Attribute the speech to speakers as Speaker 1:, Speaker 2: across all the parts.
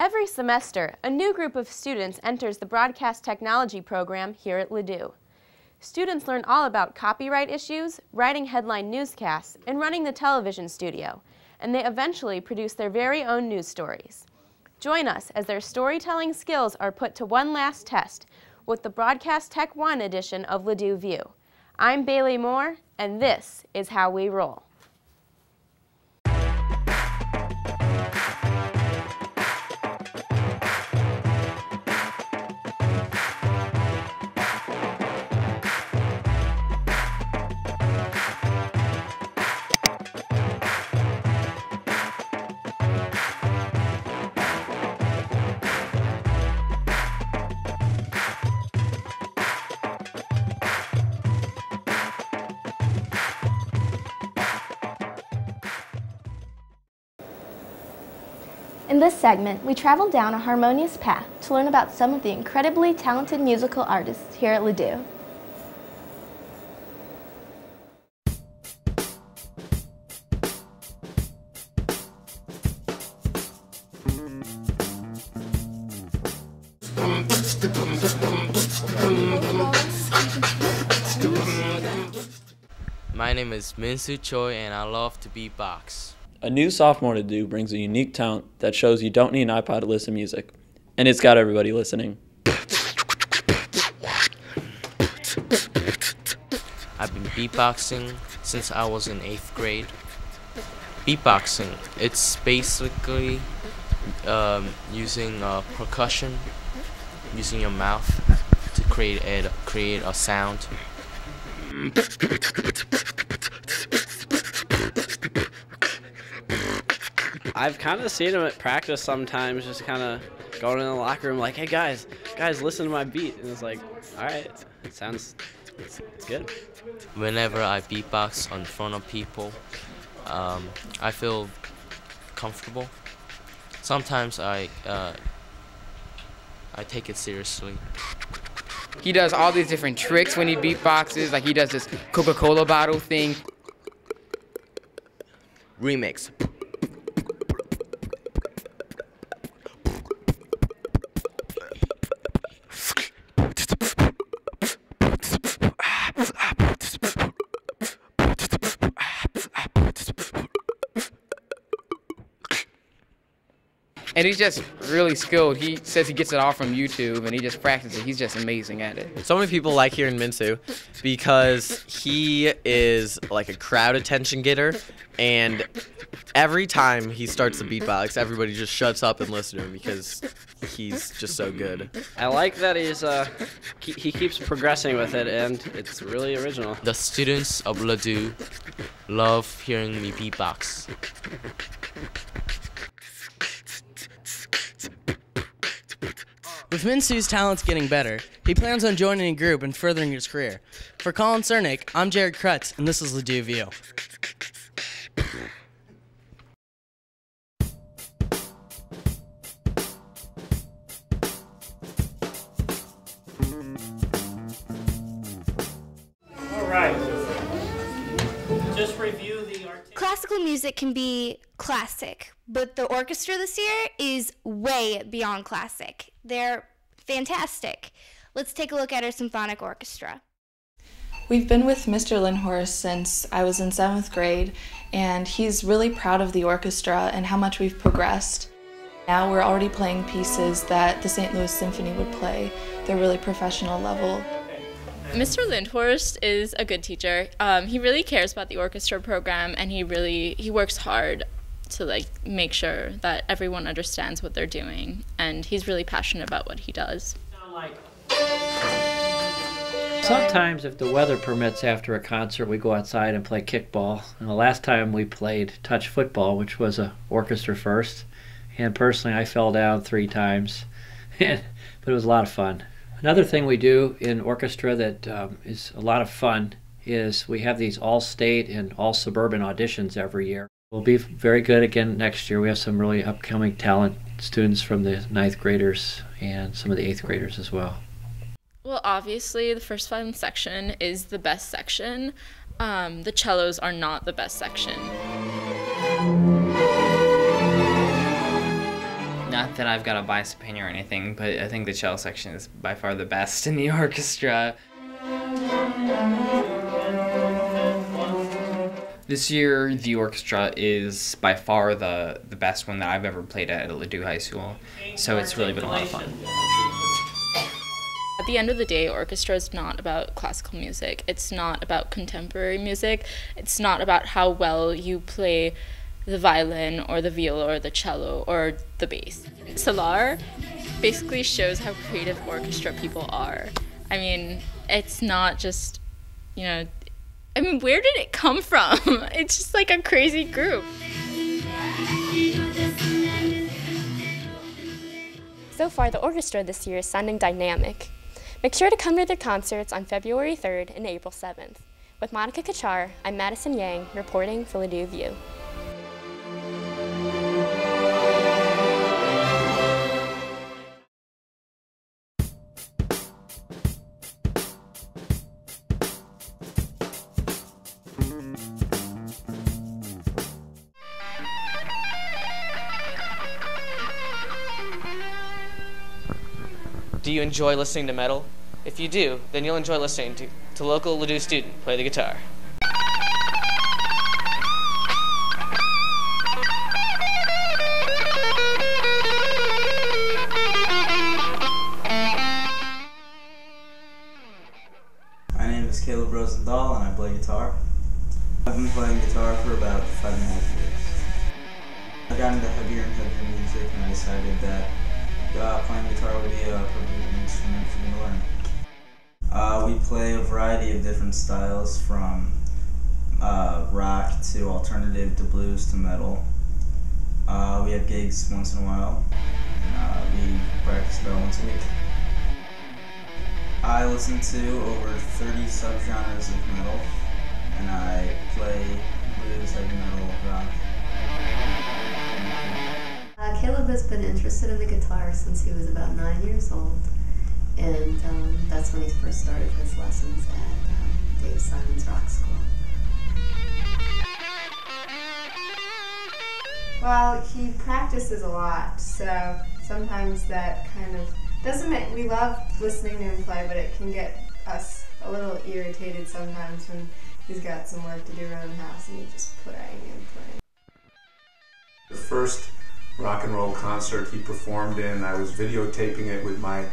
Speaker 1: Every semester, a new group of students enters the Broadcast Technology program here at Ladue. Students learn all about copyright issues, writing headline newscasts, and running the television studio, and they eventually produce their very own news stories. Join us as their storytelling skills are put to one last test with the Broadcast Tech 1 edition of Ladue View. I'm Bailey Moore, and this is How We Roll.
Speaker 2: In this segment, we travel down a harmonious path to learn about some of the incredibly talented musical artists here at Ladue.
Speaker 3: My name is Min-Soo Choi and I love to beatbox.
Speaker 4: A new sophomore to Ladue brings a unique talent that shows you don't need an iPod to listen to music. And it's got everybody listening.
Speaker 3: I've been beatboxing since I was in 8th grade. Beatboxing, it's basically using percussion, using your mouth to create a sound.
Speaker 5: I've kind of seen him at practice sometimes, just kind of going in the locker room like, hey guys, listen to my beat. And it's like, all right, it's good.
Speaker 3: Whenever I beatbox in front of people, I feel comfortable. Sometimes I take it seriously.
Speaker 6: He does all these different tricks when he beatboxes, like he does this Coca-Cola bottle thing.
Speaker 3: Remix.
Speaker 6: And he's just really skilled. He says he gets it all from YouTube, and he just practices it. He's just amazing at it.
Speaker 7: So many people like hearing Min-Soo because he is like a crowd attention getter, and every time he starts the beatbox, everybody just shuts up and listens to him because he's just so good.
Speaker 5: I like that he keeps progressing with it, and it's really original.
Speaker 3: The students of Ladue love hearing me beatbox.
Speaker 8: With Min-Soo's talents getting better, he plans on joining a group and furthering his career. For Colin Cernick, I'm Jared Krutz, and this is Ladue View.
Speaker 9: All right. Just review the
Speaker 2: Classical music can be classic, but the orchestra this year is way beyond classic. They're fantastic. Let's take a look at our symphonic orchestra.
Speaker 10: We've been with Mr. Lindhorst since I was in 7th grade, and he's really proud of the orchestra and how much we've progressed. Now we're already playing pieces that the St. Louis Symphony would play. They're really professional level.
Speaker 11: Mr. Lindhorst is a good teacher. He really cares about the orchestra program, and he works hard to make sure that everyone understands what they're doing, and he's really passionate about what he does.
Speaker 9: Sometimes, if the weather permits, after a concert, we go outside and play kickball. And the last time we played touch football, which was a orchestra first, and personally I fell down 3 times, but it was a lot of fun. Another thing we do in orchestra that is a lot of fun is we have these all-state and all-suburban auditions every year. We'll be very good again next year. We have some really upcoming talent students from the 9th graders and some of the 8th graders as well.
Speaker 11: Well, obviously, the first violin section is the best section. The cellos are not the best section.
Speaker 12: Now, Not that I've got a biased opinion or anything, but I think the cello section is by far the best in the orchestra. This year, the orchestra is by far the best one that I've ever played at Ladue High School, so it's really been a lot of fun.
Speaker 11: At the end of the day, orchestra is not about classical music. It's not about contemporary music. It's not about how well you play the violin or the viola or the cello or the bass. Solar basically shows how creative orchestra people are. I mean, it's not just, you know, I mean, where did it come from? It's just like a crazy group.
Speaker 13: So far, the orchestra this year is sounding dynamic. Make sure to come to their concerts on February 3rd and April 7th. With Monica Kachar, I'm Madison Yang, reporting for Ladue View.
Speaker 14: Do you enjoy listening to metal? If you do, then you'll enjoy listening to local Ladue student play the guitar.
Speaker 15: My name is Caleb Rosenthal and I play guitar. I've been playing guitar for about 5.5 years. I got into heavier and heavier music and I decided that playing guitar would be a perfect instrument for me to learn. We play a variety of different styles, from rock to alternative to blues to metal. We have gigs once in a while. We practice about once a week. I listen to over 30 subgenres of metal, and I play blues, heavy metal, rock.
Speaker 16: Caleb has been interested in the guitar since he was about 9 years old, and that's when he first started his lessons at Dave Simon's Rock School.
Speaker 17: Well, he practices a lot, so sometimes that kind of doesn't make, we love listening to him play, but it can get us a little irritated sometimes when he's got some work to do around the house and you just playing and playing.
Speaker 18: The first rock and roll concert he performed in, I was videotaping it with my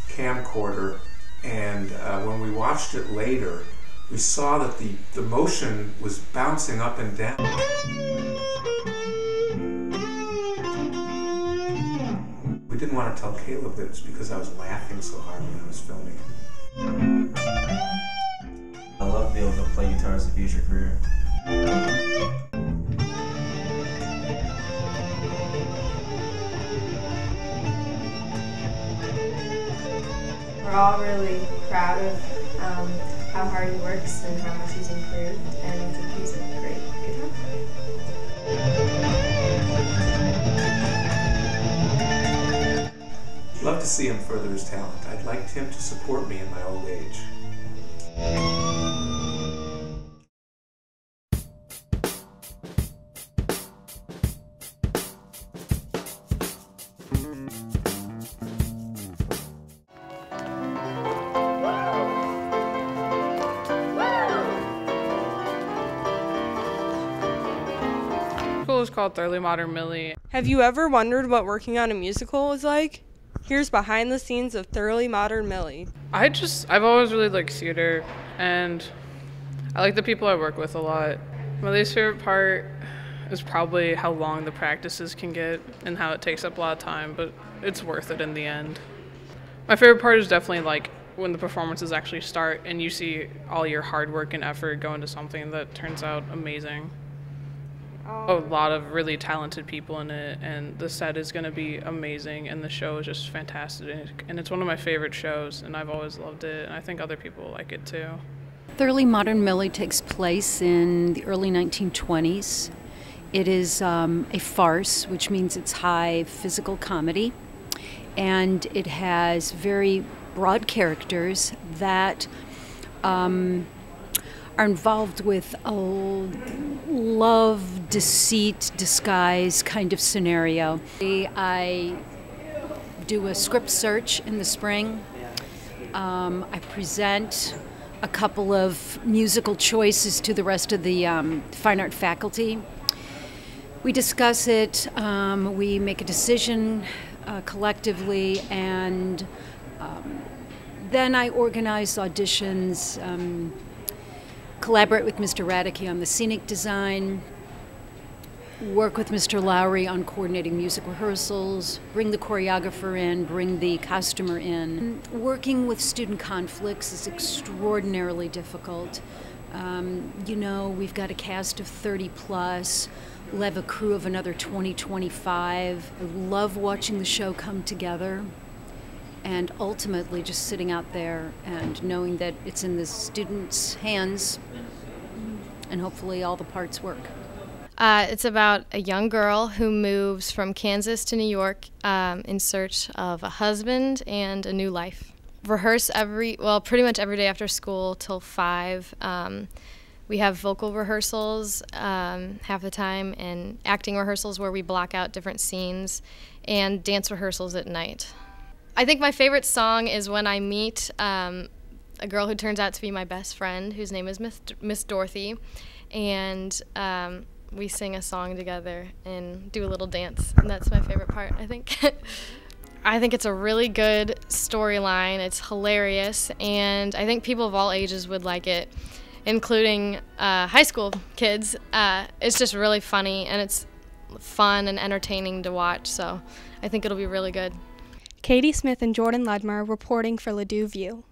Speaker 18: camcorder, and when we watched it later, we saw that the motion was bouncing up and down. We didn't want to tell Caleb that it's because I was laughing so hard when I was filming it.
Speaker 15: I love to be able to play guitar as a future career.
Speaker 17: We're all really proud of how hard he works and how much he's improved, and I think he's a great guitar player.
Speaker 18: I'd love to see him further his talent. I'd like him to support me in my old age.
Speaker 19: School is called Thoroughly Modern Millie. Have you ever wondered what working on a musical is like? Here's behind the scenes of Thoroughly Modern Millie. I've always really liked theater, and I like the people I work with a lot. My least favorite part is probably how long the practices can get and how it takes up a lot of time, but it's worth it in the end. My favorite part is definitely like when the performances actually start and you see all your hard work and effort go into something that turns out amazing. A lot of really talented people in it, and the set is going to be amazing, and the show is just fantastic, and it's one of my favorite shows, and I've always loved it, and I think other people like it too.
Speaker 20: Thoroughly Modern Millie takes place in the early 1920s. It is a farce, which means it's high physical comedy, and it has very broad characters that are involved with a love, deceit, disguise kind of scenario. I do a script search in the spring. I present a couple of musical choices to the rest of the fine art faculty. We discuss it, we make a decision collectively, and then I organize auditions, collaborate with Mr. Radicke on the scenic design, work with Mr. Lowry on coordinating music rehearsals, bring the choreographer in, bring the costumer in. Working with student conflicts is extraordinarily difficult. You know, we've got a cast of 30 plus. We'll have a crew of another 20, 25. I love watching the show come together and ultimately just sitting out there and knowing that it's in the students' hands and hopefully all the parts work.
Speaker 21: It's about a young girl who moves from Kansas to New York in search of a husband and a new life. Rehearse pretty much every day after school till 5. We have vocal rehearsals half the time and acting rehearsals where we block out different scenes, and dance rehearsals at night. I think my favorite song is when I meet a girl who turns out to be my best friend, whose name is Miss Dorothy, and we sing a song together and do a little dance, and that's my favorite part, I think. I think it's a really good storyline. It's hilarious, and I think people of all ages would like it, including high school kids. It's just really funny, and it's fun and entertaining to watch, so I think it'll be really good.
Speaker 22: Katie Smith and Jordan Ludmer reporting for Ladue View.